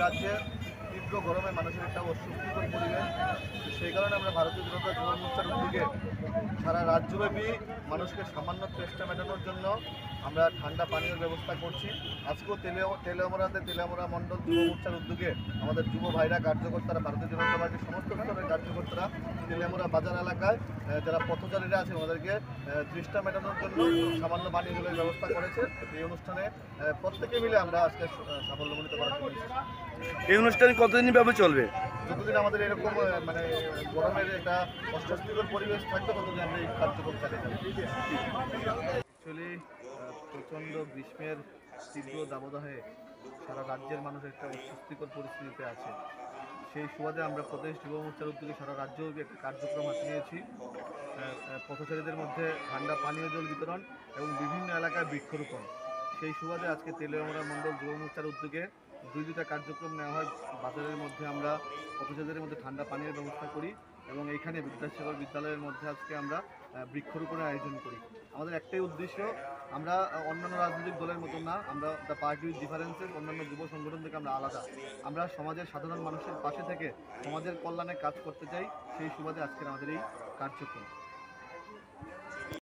রাজ্যে তীব্র গরমে মানুষের একটা অস্বস্তিকর পরিবেশ। সেই কারণে আমরা ভারতীয় জনতা যুব মোর্চার উদ্যোগে সারা রাজ্যব্যাপী মানুষকে সামান্য তেষ্টা মেটানোর জন্য আমরা ঠান্ডা পানীয় ব্যবস্থা করছি। আজকেও তেলিয়ামুড়া মণ্ডল যুব মোর্চার উদ্যোগে আমাদের যুব ভাইরা কার্যকর্তারা, ভারতীয় জনতা পার্টির সমস্ত স্তরের কার্যকর্তারা তেলিয়ামুড়া বাজার এলাকায় যারা পথচারীরা আছে ওদেরকে তৃষ্ণা মেটানোর জন্য সামান্য পানীয় জলের ব্যবস্থা করেছে। এই অনুষ্ঠানে প্রত্যেকে মিলে আমরা আজকে সাফল্যমণ্ডিত করার জন্য। এই অনুষ্ঠান কতদিন ব্যাপী চলবে? যতদিন আমাদের এরকম মানে গরমের একটা অস্বস্তিকর পরিবেশ থাকবে ততদিন আমরা এই কার্যক্রম চালিয়ে যাবো। অ্যাকচুয়ালি প্রচণ্ড গ্রীষ্মের তীব্র দাবদাহে সারা রাজ্যের মানুষ একটা অস্বস্তিকর পরিস্থিতিতে আছে। সেই সুবাদে আমরা প্রদেশ যুব মোর্চার উদ্যোগে সারা রাজ্যব্যাপী একটা কার্যক্রম হাতে নিয়েছি। পথচারীদের মধ্যে ঠান্ডা পানীয় জল বিতরণ এবং বিভিন্ন এলাকায় বৃক্ষরোপণ। সেই সুবাদে আজকে তেলিয়ামুড়া মণ্ডল যুব মোর্চার উদ্যোগে দুইটা কার্যক্রম নেওয়া হয়। বাজারের মধ্যে আমরা পথচারীদের মধ্যে ঠান্ডা পানীয় ব্যবস্থা করি এবং এইখানে বিদ্যাসাগর বিদ্যালয়ের মধ্যে আজকে আমরা বৃক্ষরোপণের আয়োজন করি। আমাদের একটাই উদ্দেশ্য, আমরা অন্যান্য রাজনৈতিক দলের মতো না, আমরা দ্য পার্টি উইথ ডিফারেন্সেস, অন্যান্য যুব সংগঠন থেকে আমরা আলাদা। আমরা সমাজের সাধারণ মানুষের পাশে থেকে সমাজের কল্যাণে কাজ করতে চাই। সেই সুবাদে আজকের আমাদের এই কার্যক্রম।